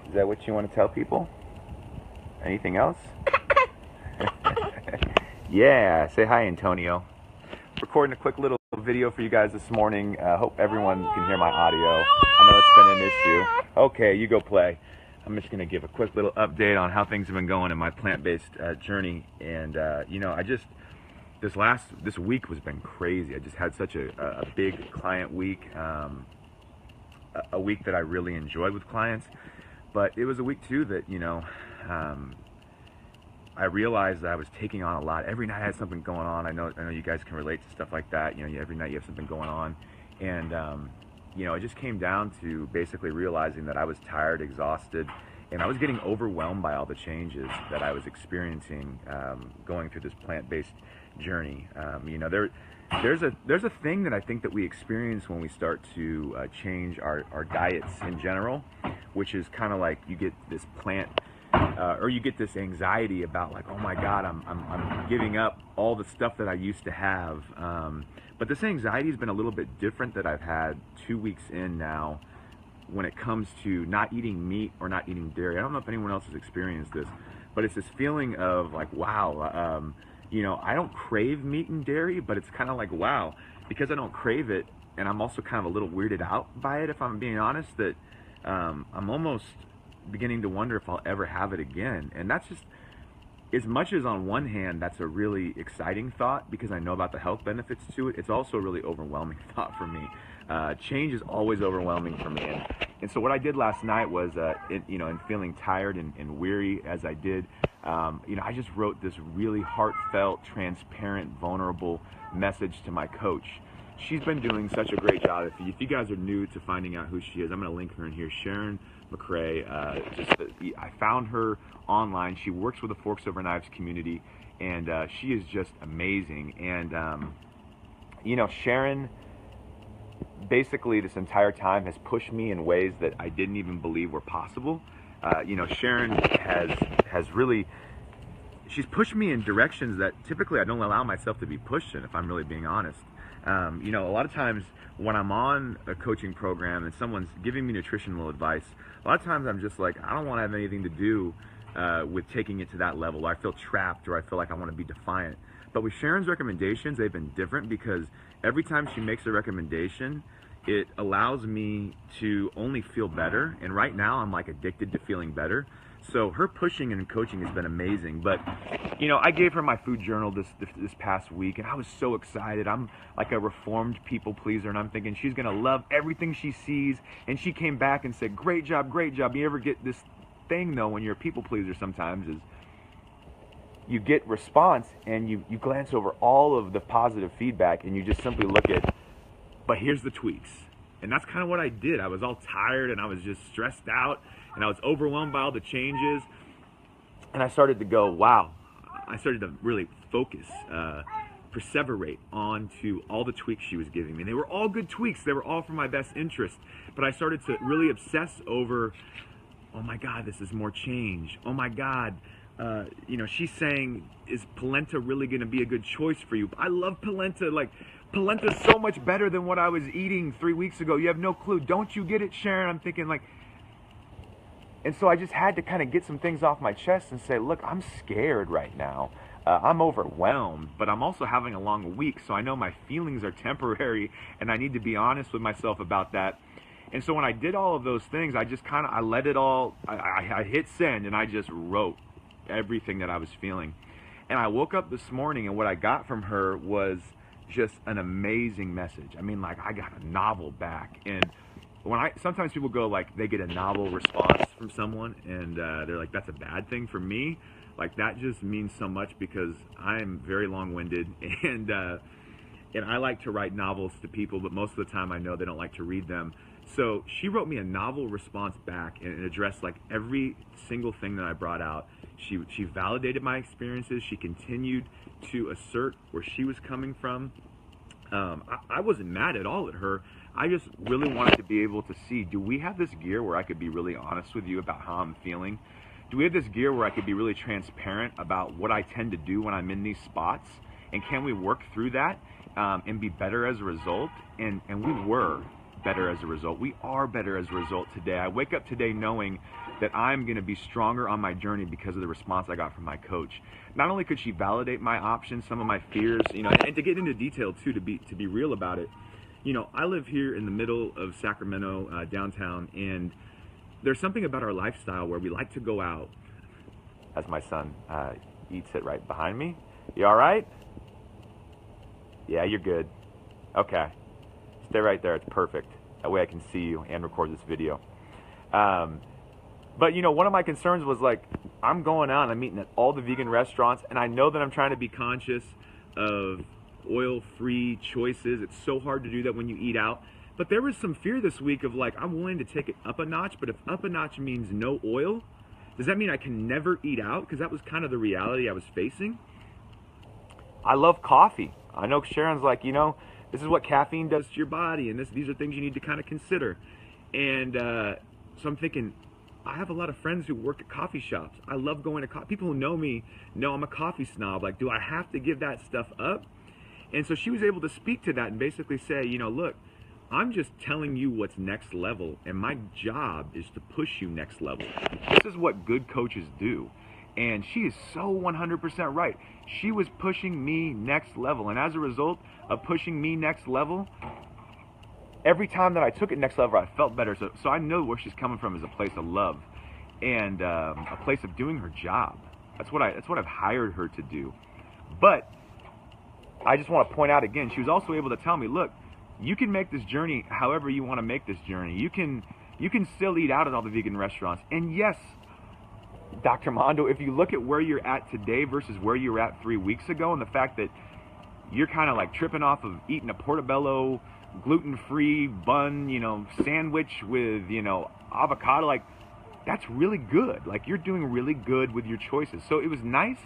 Is that what you want to tell people? Anything else? Yeah, say hi, Antonio. Recording a quick little video for you guys this morning. Hope everyone can hear my audio. I know it's been an issue. Okay, you go play. I'm just going to give a quick little update on how things have been going in my plant-based journey. And, you know, this week has been crazy. I just had such a big client week, a week that I really enjoyed with clients. But it was a week, too, that, you know, I realized that I was taking on a lot. Every night I had something going on. I know you guys can relate to stuff like that. You know, every night you have something going on. And, you know, it just came down to basically realizing that I was tired, exhausted, and I was getting overwhelmed by all the changes that I was experiencing going through this plant-based journey. You know, there's a thing that I think that we experience when we start to change our diets in general, which is kind of like you get this or you get this anxiety about like, oh my God, I'm giving up all the stuff that I used to have. But this anxiety has been a little bit different that I've had 2 weeks in now when it comes to not eating meat or not eating dairy. I don't know if anyone else has experienced this, but it's this feeling of like, wow, you know, I don't crave meat and dairy, but it's kind of like, wow, because I don't crave it, and I'm also kind of a little weirded out by it, if I'm being honest, that I'm almost beginning to wonder if I'll ever have it again. And that's just, as much as on one hand that's a really exciting thought because I know about the health benefits to it, it's also a really overwhelming thought for me. Change is always overwhelming for me, and so what I did last night was you know, and feeling tired and weary as I did, you know, I just wrote this really heartfelt, transparent, vulnerable message to my coach. She's been doing such a great job. If you guys are new to finding out who she is, I'm going to link her in here. Sharon McCrae. I found her online. She works with the Forks Over Knives community, and she is just amazing. And you know, Sharon basically this entire time has pushed me in ways that I didn't even believe were possible. You know, Sharon has really, she's pushed me in directions that typically I don't allow myself to be pushed in, if I'm really being honest. You know, a lot of times when I'm on a coaching program and someone's giving me nutritional advice, a lot of times I'm just like, I don't want to have anything to do with taking it to that level. I feel trapped, or I feel like I want to be defiant. But with Sharon's recommendations, they've been different because every time she makes a recommendation, it allows me to only feel better. And right now I'm like addicted to feeling better. So her pushing and coaching has been amazing. But, you know, I gave her my food journal this past week, and I was so excited. I'm like a reformed people pleaser, and I'm thinking she's going to love everything she sees. And she came back and said, great job, great job. You ever get this thing, though, when you're a people pleaser sometimes, is you get response and you glance over all of the positive feedback and you just simply look at, but here's the tweaks. And that's kind of what I did. I was all tired and I was just stressed out and I was overwhelmed by all the changes. And I started to go, wow. I started to really focus, perseverate onto all the tweaks she was giving me. They were all good tweaks. They were all for my best interest. But I started to really obsess over, oh my God, this is more change. Oh my God. You know, she's saying, is polenta really going to be a good choice for you? I love polenta. Like, polenta's so much better than what I was eating 3 weeks ago. You have no clue. Don't you get it, Sharon? I'm thinking like, and so I just had to kind of get some things off my chest and say, look, I'm scared right now. I'm overwhelmed, but I'm also having a long week. So I know my feelings are temporary and I need to be honest with myself about that. And so when I did all of those things, I just kind of, I let it all, I hit send and I just wrote everything that I was feeling. And I woke up this morning and what I got from her was just an amazing message. I mean, like, I got a novel back. And when sometimes people go like, they get a novel response from someone and they're like, that's a bad thing. For me, like, that just means so much because I'm very long-winded and I like to write novels to people, but most of the time I know they don't like to read them. So she wrote me a novel response back and it addressed like every single thing that I brought out. She validated my experiences. She continued to assert where she was coming from. I wasn't mad at all at her. I just really wanted to be able to see, do we have this gear where I could be really honest with you about how I'm feeling? Do we have this gear where I could be really transparent about what I tend to do when I'm in these spots? And can we work through that and be better as a result? And we were. better as a result. We are better as a result today. I wake up today knowing that I'm going to be stronger on my journey because of the response I got from my coach. Not only could she validate my options, some of my fears, you know, and to get into detail too, to be real about it. You know, I live here in the middle of Sacramento, downtown, and there's something about our lifestyle where we like to go out. As my son eats it right behind me. You all right? Yeah, you're good. Okay. Stay right there. It's perfect. That way I can see you and record this video. But, you know, one of my concerns was, like, I'm going out and I'm eating at all the vegan restaurants, and I know that I'm trying to be conscious of oil-free choices. It's so hard to do that when you eat out. But there was some fear this week of, like, I'm willing to take it up a notch, but if up a notch means no oil, does that mean I can never eat out? Because that was kind of the reality I was facing. I love coffee. I know Sharon's like, you know, this is what caffeine does to your body, and these are things you need to kind of consider. And so I'm thinking, I have a lot of friends who work at coffee shops. I love going to coffee. People who know me know I'm a coffee snob. Like, do I have to give that stuff up? And so she was able to speak to that and basically say, you know, look, I'm just telling you what's next level, and my job is to push you next level. This is what good coaches do. And she is so 100% right. She was pushing me next level. And as a result of pushing me next level, every time that I took it next level, I felt better. So I know where she's coming from is a place of love and a place of doing her job. That's what I've hired her to do. But I just want to point out again, she was also able to tell me, look, you can make this journey however you want to make this journey. You can still eat out at all the vegan restaurants. And yes, Dr. Mondo, if you look at where you're at today versus where you were at 3 weeks ago, and the fact that you're kind of like tripping off of eating a portobello gluten-free bun, you know, sandwich with, you know, avocado, like, that's really good. Like, you're doing really good with your choices. So it was nice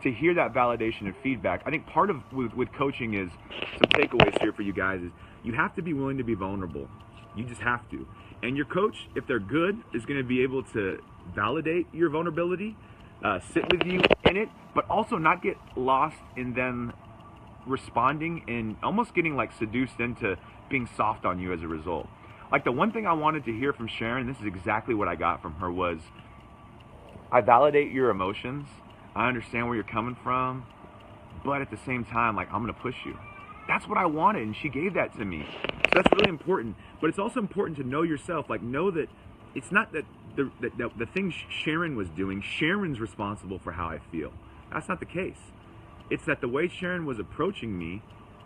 to hear that validation and feedback. I think part of with coaching is, some takeaways here for you guys is, you have to be willing to be vulnerable. You just have to. And your coach, if they're good, is going to be able to validate your vulnerability, sit with you in it, but also not get lost in them responding and almost getting like seduced into being soft on you as a result. Like, the one thing I wanted to hear from Sharon, this is exactly what I got from her, was, I validate your emotions. I understand where you're coming from, but at the same time, like, I'm going to push you. That's what I wanted, and she gave that to me. So that's really important. But it's also important to know yourself. Like, know that it's not that the thing Sharon was doing, Sharon's responsible for how I feel. That's not the case. It's that the way Sharon was approaching me,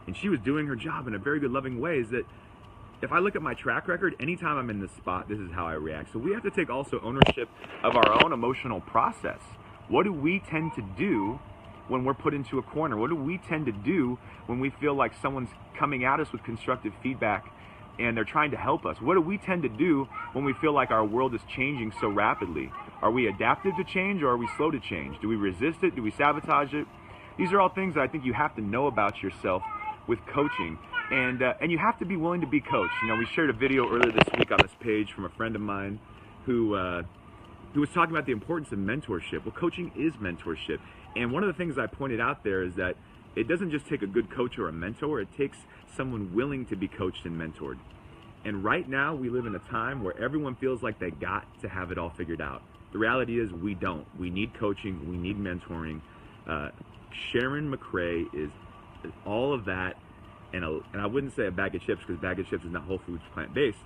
and she was doing her job in a very good, loving way, is that if I look at my track record, anytime I'm in this spot, this is how I react. So we have to take also ownership of our own emotional process. What do we tend to do when we're put into a corner? What do we tend to do when we feel like someone's coming at us with constructive feedback and they're trying to help us? What do we tend to do when we feel like our world is changing so rapidly? Are we adaptive to change, or are we slow to change? Do we resist it? Do we sabotage it? These are all things that I think you have to know about yourself with coaching. And you have to be willing to be coached. You know, we shared a video earlier this week on this page from a friend of mine who was talking about the importance of mentorship. Well, coaching is mentorship. And one of the things I pointed out there is that it doesn't just take a good coach or a mentor, it takes someone willing to be coached and mentored. And right now, we live in a time where everyone feels like they got to have it all figured out. The reality is we don't. We need coaching, we need mentoring. Sharon McRae is all of that, and I wouldn't say a bag of chips, because bag of chips is not Whole Foods plant-based,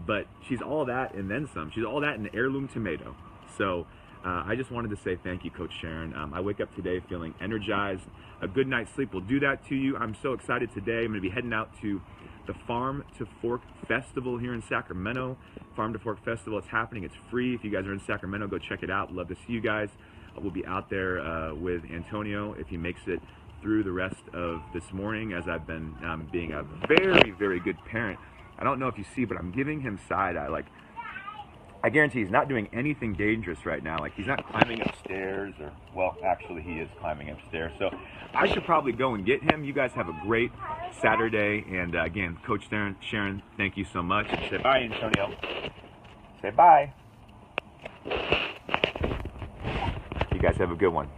but she's all that and then some. She's all that in an heirloom tomato. So I just wanted to say thank you, Coach Sharon. I wake up today feeling energized. A good night's sleep will do that to you. I'm so excited today. I'm going to be heading out to the Farm to Fork Festival here in Sacramento. Farm to Fork Festival, it's happening. It's free. If you guys are in Sacramento, go check it out. Love to see you guys. We'll be out there with Antonio if he makes it through the rest of this morning, as I've been being a very, very good parent. I don't know if you see, but I'm giving him side eye. Like, I guarantee he's not doing anything dangerous right now. Like, he's not climbing upstairs, or, well, actually he is climbing upstairs. So I should probably go and get him. You guys have a great Saturday. And again, Coach Sharon, thank you so much. And say bye, Antonio. Say bye. You guys have a good one.